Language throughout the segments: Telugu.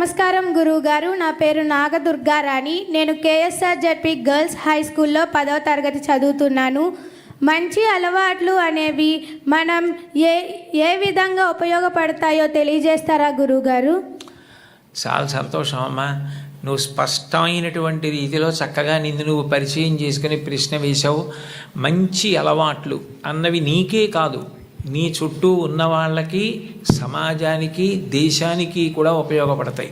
నమస్కారం గురువుగారు. నా పేరు నాగదుర్గారాణి. నేను KSRZP గర్ల్స్ హై స్కూల్లో 10వ తరగతి చదువుతున్నాను. మంచి అలవాట్లు అనేవి మనం ఏ విధంగా ఉపయోగపడతాయో తెలియజేస్తారా గురువుగారు? చాలా సంతోషం అమ్మా. నువ్వు స్పష్టమైనటువంటి రీతిలో చక్కగా నువ్వు పరిచయం చేసుకుని ప్రశ్న వేశావు. మంచి అలవాట్లు అన్నవి నీకే కాదు, నీ చుట్టూ ఉన్న వాళ్ళకి, సమాజానికి, దేశానికి కూడా ఉపయోగపడతాయి.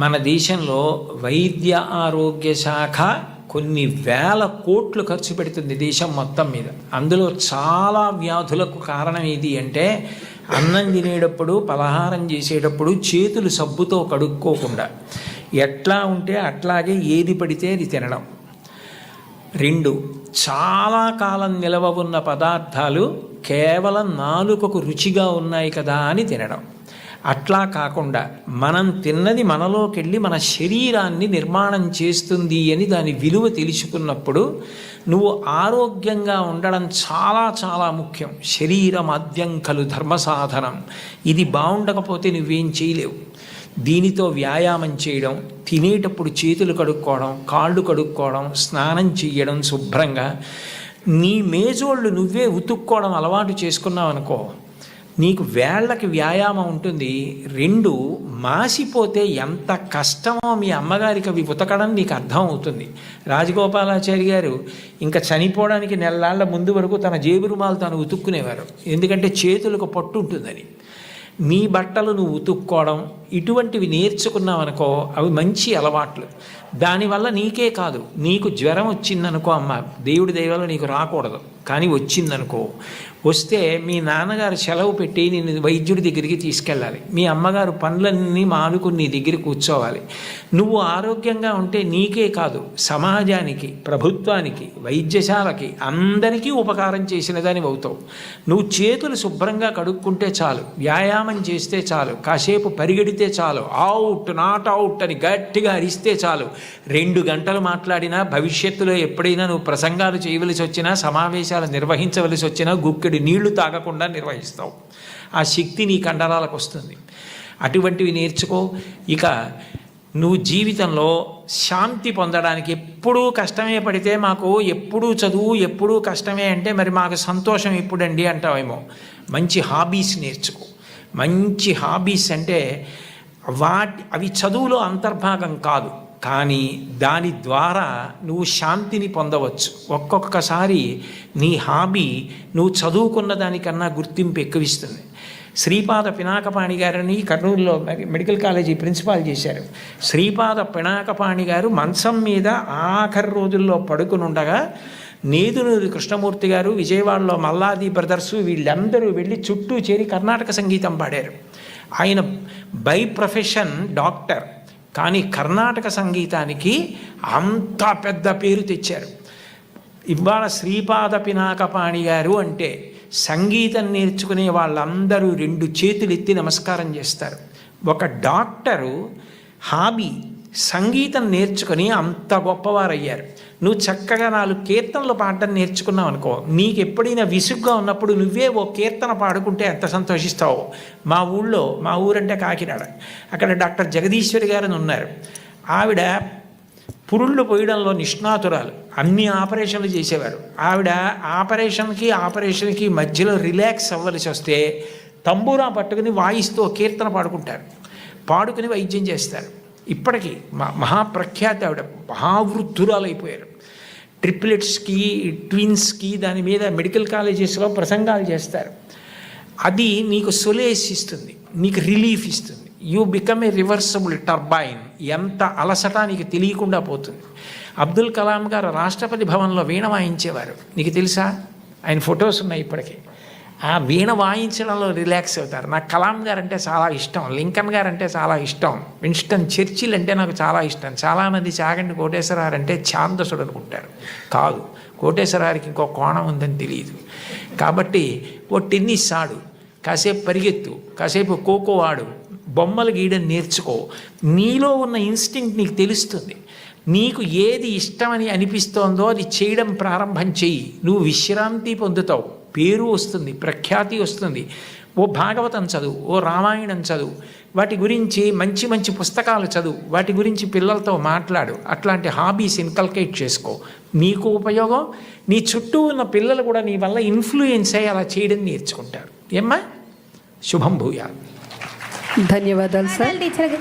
మన దేశంలో వైద్య ఆరోగ్య శాఖ కొన్ని వేల కోట్లు ఖర్చు పెడుతుంది దేశం మొత్తం మీద. అందులో చాలా వ్యాధులకు కారణం ఏది అంటే, అన్నం తినేటప్పుడు, పలహారం చేసేటప్పుడు చేతులు సబ్బుతో కడుక్కోకుండా ఎట్లా ఉంటే అట్లాగే ఏది పడితే అది తినడం. 2, చాలా కాలం నిలవ ఉన్న పదార్థాలు కేవలం నాలుకకు రుచిగా ఉన్నాయి కదా అని తినడం. అట్లా కాకుండా మనం తిన్నది మనలోకి వెళ్ళి మన శరీరాన్ని నిర్మాణం చేస్తుంది అని దాని విలువ తెలుసుకున్నప్పుడు నువ్వు ఆరోగ్యంగా ఉండడం చాలా చాలా ముఖ్యం. శరీరమాద్యం ఖలు ధర్మ సాధనం. ఇది బాగుండకపోతే నువ్వేం చేయలేవు. దీనితో వ్యాయామం చేయడం, తినేటప్పుడు చేతులు కడుక్కోవడం, కాళ్ళు కడుక్కోవడం, స్నానం చేయడం శుభ్రంగా, నీ మేజోళ్ళు నువ్వే ఉతుక్కోవడం అలవాటు చేసుకున్నావు అనుకో, నీకు వేళ్ళకి వ్యాయామం ఉంటుంది. 2, మాసిపోతే ఎంత కష్టమో మీ అమ్మగారికి అవి ఉతకడం నీకు అర్థం అవుతుంది. రాజగోపాలాచారి గారు ఇంకా చనిపోవడానికి నెలలాళ్ల ముందు వరకు తన జేబు రుమాలు తాను ఉతుక్కునేవారు. ఎందుకంటే చేతులకు పట్టు ఉంటుందని. నీ బట్టలు నువ్వు ఉతుక్కోవడం ఇటువంటివి నేర్చుకున్నావనుకో, అవి మంచి అలవాట్లు. దానివల్ల నీకే కాదు, నీకు జ్వరం వచ్చిందనుకో, అమ్మ దేవుడి దయవల్ల నీకు రాకూడదు, కానీ వచ్చిందనుకో, వస్తే మీ నాన్నగారు సెలవు పెట్టి నేను వైద్యుడి దగ్గరికి తీసుకెళ్ళాలి. మీ అమ్మగారు పనులన్నీ మానుకుని నీ దగ్గర కూర్చోవాలి. నువ్వు ఆరోగ్యంగా ఉంటే నీకే కాదు, సమాజానికి, ప్రభుత్వానికి, వైద్యశాలకి, అందరికీ ఉపకారం చేసిన దానివి అవుతావు. నువ్వు చేతులు శుభ్రంగా కడుక్కుంటే చాలు, వ్యాయామం చేస్తే చాలు, కాసేపు పరిగెడితే చాలు, అవుట్ నాట్ అవుట్ అని గట్టిగా అరిస్తే చాలు, 2 గంటలు మాట్లాడినా, భవిష్యత్తులో ఎప్పుడైనా నువ్వు ప్రసంగాలు చేయవలసి వచ్చినా, సమావేశాలు నిర్వహించవలసి వచ్చినా గుక్కెడు నీళ్లు తాగకుండా నిర్వహిస్తావు. ఆ శక్తి నీ కండరాలకు వస్తుంది. అటువంటివి నేర్చుకో. ఇక నువ్వు జీవితంలో శాంతి పొందడానికి ఎప్పుడూ కష్టమే పడితే, మాకు ఎప్పుడూ చదువు ఎప్పుడూ కష్టమే అంటే మరి మాకు సంతోషం ఎప్పుడండి అంటావేమో. మంచి హాబీస్ నేర్చుకో. మంచి హాబీస్ అంటే అవి చదువులో అంతర్భాగం కాదు, కానీ దాని ద్వారా నువ్వు శాంతిని పొందవచ్చు. ఒక్కొక్కసారి నీ హాబీ నువ్వు చదువుకున్న దానికన్నా గుర్తింపు ఎక్కువిస్తుంది. శ్రీపాద పినాకపాణి గారిని కర్నూలులో మెడికల్ కాలేజీ ప్రిన్సిపాల్ చేశారు. శ్రీపాద పినాకపాణి గారు మంచం మీద ఆఖరి రోజుల్లో పడుకుని ఉండగా నేదునూరి కృష్ణమూర్తి గారు, విజయవాడలో మల్లాది బ్రదర్సు, వీళ్ళందరూ వెళ్ళి చుట్టూ చేరి కర్ణాటక సంగీతం పాడారు. ఆయన బై ప్రొఫెషన్ డాక్టర్, కానీ కర్ణాటక సంగీతానికి అంత పెద్ద పేరు తెచ్చారు. ఇవాళ శ్రీపాద పినాకపాణి గారు అంటే సంగీతం నేర్చుకునే వాళ్ళందరూ 2 చేతులు ఎత్తి నమస్కారం చేస్తారు. ఒక డాక్టరు హాబీ సంగీతం నేర్చుకుని అంత గొప్పవారయ్యారు. నువ్వు చక్కగా 4 కీర్తనలు పాడడం నేర్చుకున్నావు అనుకో, నీకు ఎప్పుడైనా విసుగ్గా ఉన్నప్పుడు నువ్వే ఓ కీర్తన పాడుకుంటే ఎంత సంతోషిస్తావు. మా ఊరంటే కాకినాడ, అక్కడ డాక్టర్ జగదీశ్వరి గారు ఉన్నారు. ఆవిడ పురుళ్ళు పోయడంలో నిష్ణాతురాలు, అన్ని ఆపరేషన్లు చేసేవారు. ఆవిడ ఆపరేషన్కి మధ్యలో రిలాక్స్ అవ్వలసి వస్తే తంబూరా పట్టుకుని వాయిస్తూ కీర్తన పాడుకుని వైద్యం చేస్తారు. ఇప్పటికీ మహాప్రఖ్యాతి ఆవిడ, మహావృద్ధురాలైపోయారు. ట్రిప్లెట్స్కి, ట్విన్స్కి దాని మీద మెడికల్ కాలేజెస్లో ప్రసంగాలు చేస్తారు. అది నీకు సొలేస్ ఇస్తుంది, నీకు రిలీఫ్ ఇస్తుంది. You become a reversible turbine. ఎంత అలసట నీకు తెలియకుండా పోతుంది. అబ్దుల్ కలాం గారు రాష్ట్రపతి భవన్లో వీణ వాయించేవారు, నీకు తెలుసా? ఆయన ఫొటోస్ ఉన్నాయి ఇప్పటికీ. ఆ వీణ వాయించడంలో రిలాక్స్ అవుతారు. నాకు కలాం గారు అంటే చాలా ఇష్టం, లింకన్ గారు అంటే చాలా ఇష్టం, విన్స్టన్ చర్చిల్ అంటే నాకు చాలా ఇష్టం. చాలామంది చాగంటి కోటేశ్వరరావు అంటే ఛాందసుడు అనుకుంటారు. కాదు, కోటేశ్వరరావుకి ఇంకో కోణం ఉందని తెలియదు. కాబట్టి ఓ టెన్నిస్ ఆడు, కాసేపు పరిగెత్తు, కాసేపు ఖోఖో ఆడు, బొమ్మలు గీయడం నేర్చుకో. నీలో ఉన్న ఇన్స్టింక్ట్ నీకు తెలుస్తుంది. నీకు ఏది ఇష్టమని అనిపిస్తోందో అది చేయడం ప్రారంభం చెయ్యి. నువ్వు విశ్రాంతి పొందుతావు, పేరు వస్తుంది, ప్రఖ్యాతి వస్తుంది. ఓ భాగవతం చదువు, ఓ రామాయణం చదువు, వాటి గురించి మంచి మంచి పుస్తకాలు చదువు, వాటి గురించి పిల్లలతో మాట్లాడు, అట్లాంటి హాబీస్ ఇన్కల్కేట్ చేసుకో. నీకు ఉపయోగం, నీ చుట్టూ ఉన్న పిల్లలు కూడా నీ వల్ల ఇన్ఫ్లుయెన్స్ అయ్యి అలా చేయడం నేర్చుకుంటారు. ఏమ్మా? శుభం భూయాలు. ధన్యవాదాలు సార్. టీచర్